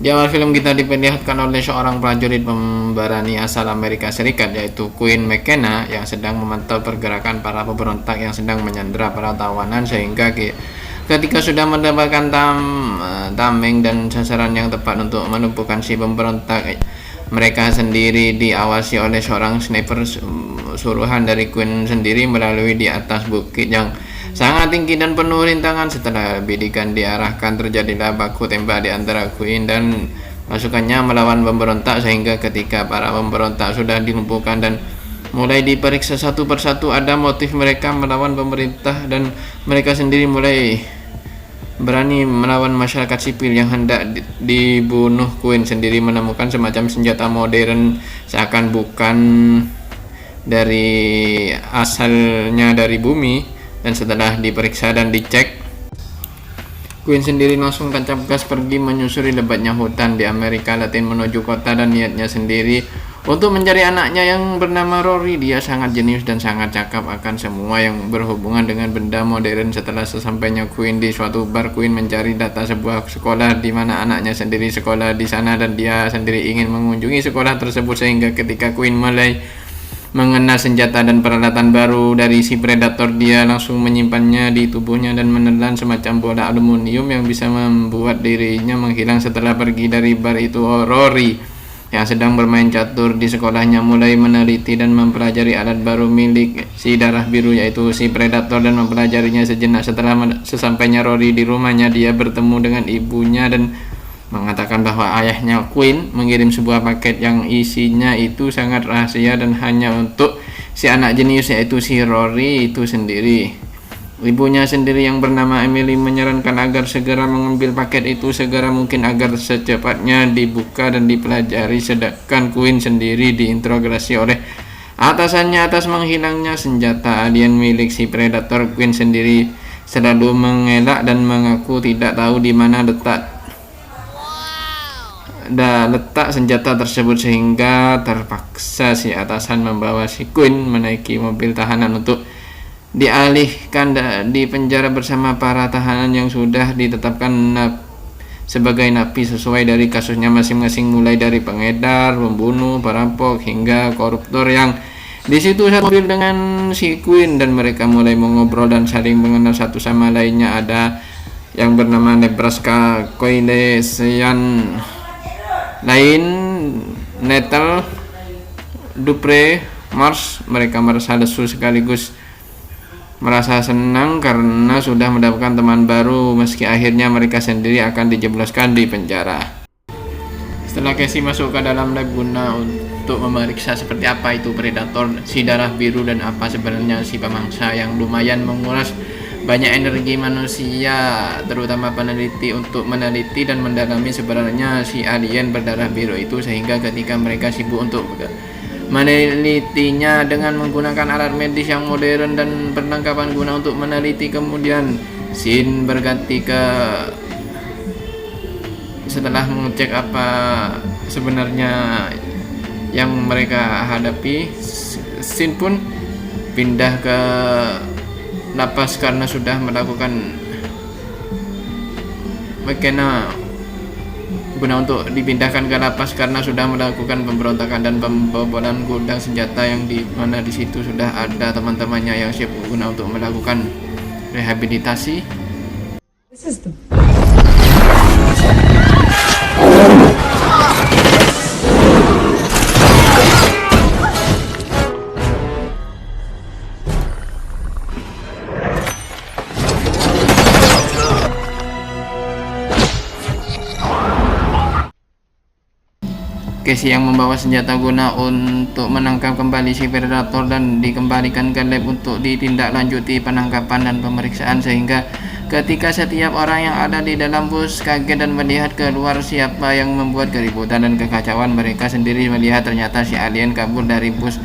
Di awal film kita diperlihatkan oleh seorang prajurit pemberani asal Amerika Serikat yaitu Queen McKenna yang sedang memantau pergerakan para pemberontak yang sedang menyandera para tawanan, sehingga ketika sudah mendapatkan tameng dan sasaran yang tepat untuk menumpukan si pemberontak, mereka sendiri diawasi oleh seorang sniper suruhan dari Queen sendiri melalui di atas bukit yang sangat tinggi dan penuh rintangan. Setelah bidikan diarahkan, terjadilah baku tembak di antara Queen dan pasukannya melawan pemberontak, sehingga ketika para pemberontak sudah dilumpuhkan dan mulai diperiksa satu persatu, ada motif mereka melawan pemerintah dan mereka sendiri mulai berani melawan masyarakat sipil yang hendak dibunuh. Queen sendiri menemukan semacam senjata modern seakan bukan dari asalnya dari bumi, dan setelah diperiksa dan dicek, Queen sendiri langsung tancap gas pergi menyusuri lebatnya hutan di Amerika Latin menuju kota, dan niatnya sendiri untuk mencari anaknya yang bernama Rory. Dia sangat jenius dan sangat cakap akan semua yang berhubungan dengan benda modern. Setelah sesampainya Queen di suatu bar, Queen mencari data sebuah sekolah di mana anaknya sendiri sekolah di sana, dan dia sendiri ingin mengunjungi sekolah tersebut, sehingga ketika Queen mulai mengenal senjata dan peralatan baru dari si predator, dia langsung menyimpannya di tubuhnya dan menelan semacam bola aluminium yang bisa membuat dirinya menghilang. Setelah pergi dari bar itu, Rory yang sedang bermain catur di sekolahnya mulai meneliti dan mempelajari alat baru milik si darah biru yaitu si predator dan mempelajarinya sejenak. Setelah sesampainya Rory di rumahnya, dia bertemu dengan ibunya dan mengatakan bahwa ayahnya Queen mengirim sebuah paket yang isinya itu sangat rahasia dan hanya untuk si anak jenius yaitu si Rory itu sendiri. Ibunya sendiri yang bernama Emily menyarankan agar segera mengambil paket itu segera mungkin agar secepatnya dibuka dan dipelajari, sedangkan Queen sendiri diinterogasi oleh atasannya atas menghilangnya senjata alien milik si predator. Queen sendiri selalu mengelak dan mengaku tidak tahu di mana letak senjata tersebut, sehingga terpaksa si atasan membawa si Queen menaiki mobil tahanan untuk dialihkan di penjara bersama para tahanan yang sudah ditetapkan sebagai napi sesuai dari kasusnya masing-masing, mulai dari pengedar, pembunuh, perampok hingga koruptor yang di situ satu mobil dengan si Queen, dan mereka mulai mengobrol dan saling mengenal satu sama lainnya. Ada yang bernama Nebraska Coilesian, lain Natal Dupre Mars. Mereka merasa lesu sekaligus merasa senang karena sudah mendapatkan teman baru, meski akhirnya mereka sendiri akan dijebloskan di penjara. Setelah Casey masuk ke dalam lab guna untuk memeriksa seperti apa itu predator, si darah biru, dan apa sebenarnya si pemangsa yang lumayan menguras banyak energi manusia, terutama peneliti, untuk meneliti dan mendalami sebenarnya si alien berdarah biru itu, sehingga ketika mereka sibuk untuk menelitinya dengan menggunakan alat medis yang modern dan perlengkapan guna untuk meneliti, kemudian scene berganti ke setelah mengecek apa sebenarnya yang mereka hadapi, scene pun pindah ke lapas karena sudah melakukan McKenna guna untuk dipindahkan ke lapas karena sudah melakukan pemberontakan dan pembobolan gudang senjata, yang di mana di situ sudah ada teman-temannya yang siap guna untuk melakukan rehabilitasi. Casey yang membawa senjata guna untuk menangkap kembali si predator dan dikembalikan ke lab untuk ditindaklanjuti penangkapan dan pemeriksaan, sehingga ketika setiap orang yang ada di dalam bus kaget dan melihat keluar siapa yang membuat keributan dan kekacauan, mereka sendiri melihat ternyata si alien kabur dari bus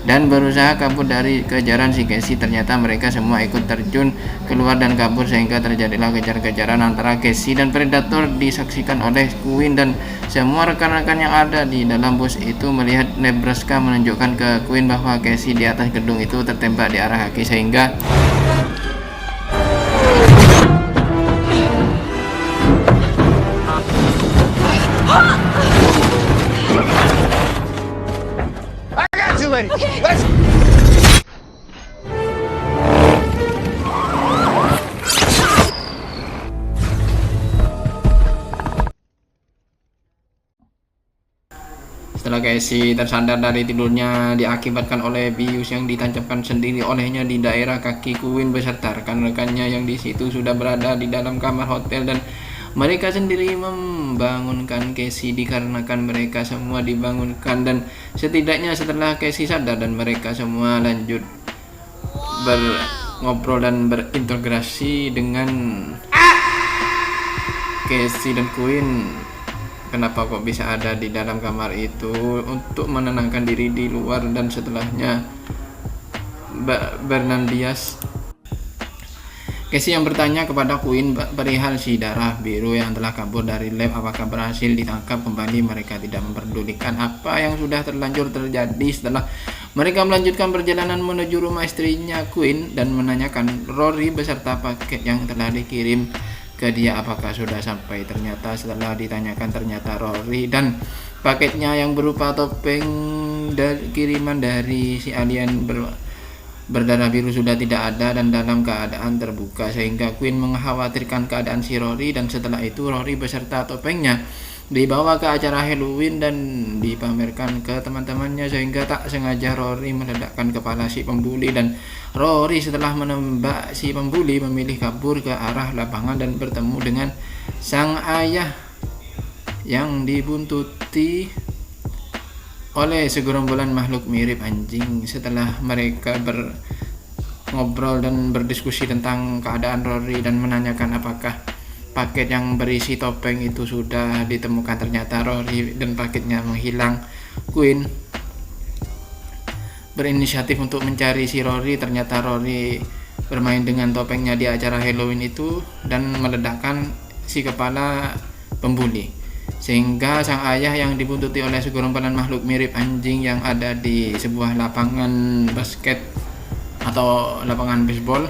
dan berusaha kabur dari kejaran si Casey. Ternyata mereka semua ikut terjun keluar dan kabur, sehingga terjadilah kejar-kejaran antara Casey dan predator disaksikan oleh Queen, dan semua rekan-rekan yang ada di dalam bus itu melihat Nebraska menunjukkan ke Queen bahwa Casey di atas gedung itu tertembak di arah kaki, sehingga you, lady. Okay. Let's. Setelah Casey tersadar dari tidurnya diakibatkan oleh bius yang ditancapkan sendiri olehnya di daerah kaki, Quinn beserta rekan-rekannya yang di situ sudah berada di dalam kamar hotel dan mereka sendiri membangunkan Casey dikarenakan mereka semua dibangunkan, dan setidaknya setelah Casey sadar dan mereka semua lanjut ngobrol dan berintegrasi dengan Casey dan Quinn. Kenapa kok bisa ada di dalam kamar itu untuk menenangkan diri di luar, dan setelahnya Bernardias Casey yang bertanya kepada Quinn perihal si darah biru yang telah kabur dari lab apakah berhasil ditangkap kembali. Mereka tidak memperdulikan apa yang sudah terlanjur terjadi. Setelah mereka melanjutkan perjalanan menuju rumah istrinya Quinn dan menanyakan Rory beserta paket yang telah dikirim ke dia apakah sudah sampai. Ternyata setelah ditanyakan ternyata Rory dan paketnya yang berupa topeng kiriman dari si alien berdarah biru sudah tidak ada dan dalam keadaan terbuka, sehingga Quinn mengkhawatirkan keadaan si Rory, dan setelah itu Rory beserta topengnya dibawa ke acara Halloween dan dipamerkan ke teman-temannya, sehingga tak sengaja Rory meledakkan kepala si pembuli, dan Rory setelah menembak si pembuli memilih kabur ke arah lapangan dan bertemu dengan sang ayah yang dibuntuti oleh segerombolan makhluk mirip anjing. Setelah mereka ngobrol dan berdiskusi tentang keadaan Rory dan menanyakan apakah paket yang berisi topeng itu sudah ditemukan, ternyata Rory dan paketnya menghilang. Quinn berinisiatif untuk mencari si Rory. Ternyata Rory bermain dengan topengnya di acara Halloween itu dan meledakkan si kepala pembuli, sehingga sang ayah yang dibuntuti oleh segerombolan makhluk mirip anjing yang ada di sebuah lapangan basket atau lapangan baseball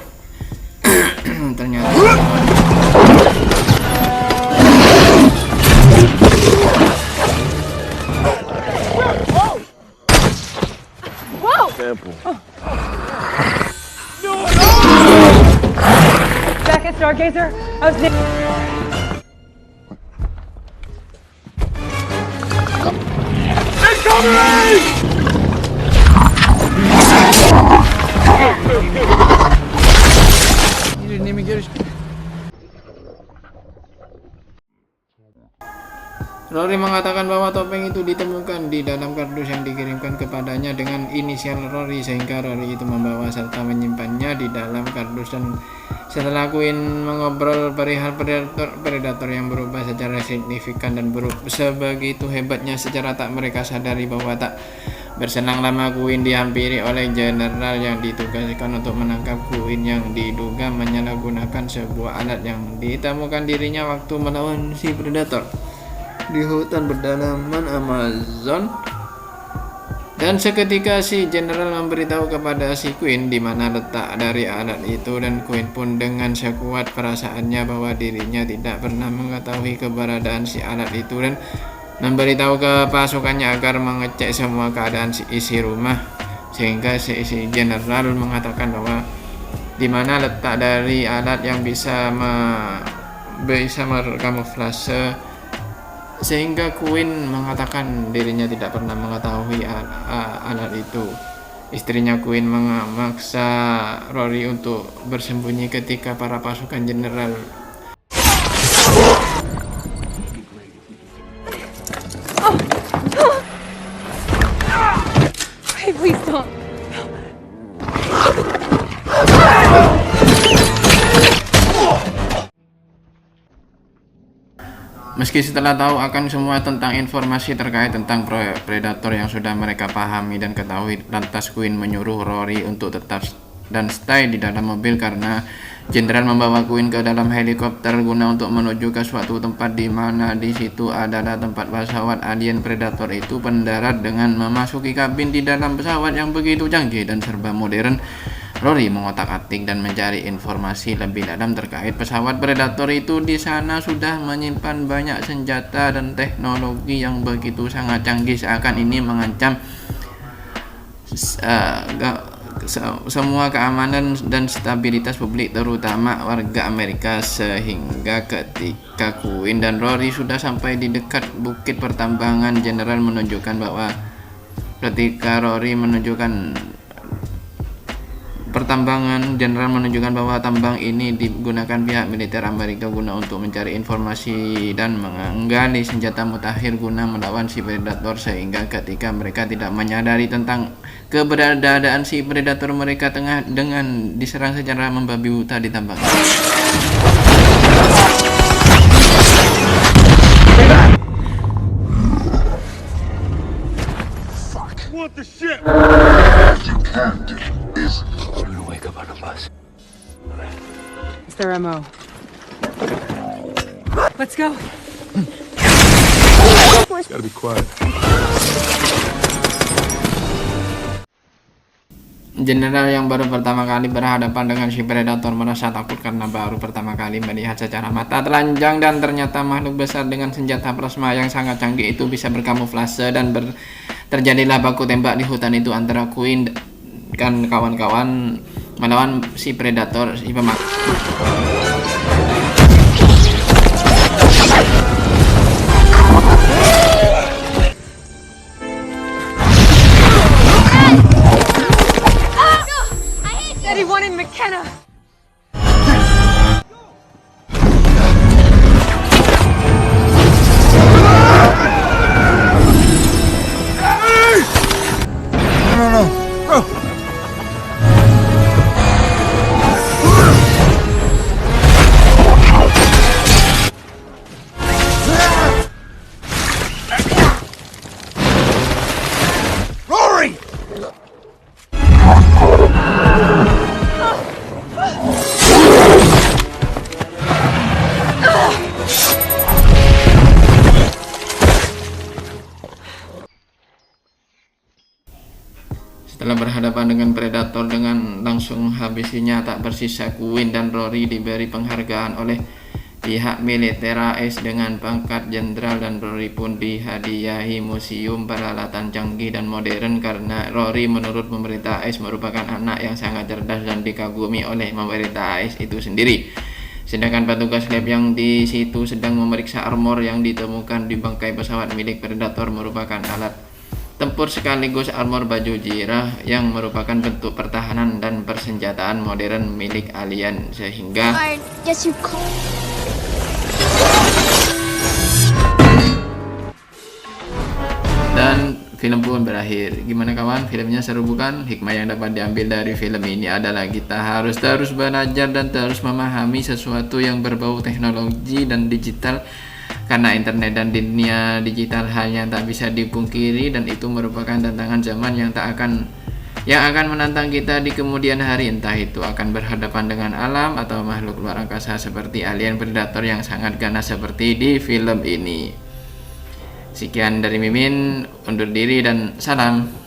ternyata Back at Stargazer, I was You didn't even get a. Rory mengatakan bahwa topeng itu ditemukan di dalam kardus yang dikirimkan kepadanya dengan inisial Rory, sehingga Rory itu membawa serta menyimpannya di dalam kardus. Dan setelah Quinn mengobrol perihal predator yang berubah secara signifikan dan sebegitu hebatnya secara tak mereka sadari bahwa tak berselang lama Quinn dihampiri oleh jenderal yang ditugaskan untuk menangkap Quinn yang diduga menyalahgunakan sebuah alat yang ditemukan dirinya waktu melawan si predator di hutan berdalaman Amazon. Dan seketika si jenderal memberitahu kepada si Quinn di mana letak dari alat itu, dan Quinn pun dengan sekuat perasaannya bahwa dirinya tidak pernah mengetahui keberadaan si alat itu dan memberitahu ke pasukannya agar mengecek semua keadaan isi rumah, sehingga si jenderal mengatakan bahwa di mana letak dari alat yang bisa berkamuflase, sehingga Quinn mengatakan dirinya tidak pernah mengetahui alat itu. Istrinya Quinn memaksa Rory untuk bersembunyi ketika para pasukan jenderal Hey, please don't. Meski setelah tahu akan semua tentang informasi terkait tentang predator yang sudah mereka pahami dan ketahui, lantas Quinn menyuruh Rory untuk tetap dan stay di dalam mobil karena jenderal membawa Quinn ke dalam helikopter guna untuk menuju ke suatu tempat di mana di situ adalah tempat pesawat alien predator itu mendarat. Dengan memasuki kabin di dalam pesawat yang begitu canggih dan serba modern, Rory mengotak-atik dan mencari informasi lebih dalam terkait pesawat predator itu. Di sana sudah menyimpan banyak senjata dan teknologi yang begitu sangat canggih, seakan ini mengancam semua keamanan dan stabilitas publik terutama warga Amerika, sehingga ketika Queen dan Rory sudah sampai di dekat bukit pertambangan, Jenderal menunjukkan bahwa tambang ini digunakan pihak militer Amerika guna untuk mencari informasi dan menggali senjata mutakhir guna melawan si predator, sehingga ketika mereka tidak menyadari tentang keberadaan si predator, mereka tengah dengan diserang secara membabi buta di tambang. What the shit? It's their MO. Let's go. Gotta be quiet. Jenderal yang baru pertama kali berhadapan dengan si predator merasa takut karena baru pertama kali melihat secara mata telanjang, dan ternyata makhluk besar dengan senjata plasma yang sangat canggih itu bisa berkamuflase, dan terjadilah baku tembak di hutan itu antara Queen dan kawan-kawan melawan si predator, si pemakan. Daddy wanted McKenna. Setelah berhadapan dengan predator dengan langsung habisinya, tak bersisa Queen dan Rory diberi penghargaan oleh pihak militer AS dengan pangkat jenderal, dan Rory pun dihadiahi museum peralatan canggih dan modern karena Rory menurut pemerintah AS merupakan anak yang sangat cerdas dan dikagumi oleh pemerintah AS itu sendiri. Sedangkan petugas lab yang di situ sedang memeriksa armor yang ditemukan di bangkai pesawat milik predator, merupakan alat tempur sekaligus armor baju jirah yang merupakan bentuk pertahanan dan persenjataan modern milik alien, sehingga dan film pun berakhir. Gimana kawan, filmnya seru bukan? Hikmah yang dapat diambil dari film ini adalah kita harus terus belajar dan terus memahami sesuatu yang berbau teknologi dan digital, karena internet dan dunia digital hal yang tak bisa dipungkiri, dan itu merupakan tantangan zaman yang akan menantang kita di kemudian hari, entah itu akan berhadapan dengan alam atau makhluk luar angkasa seperti alien predator yang sangat ganas seperti di film ini. Sekian dari Mimin, undur diri dan salam.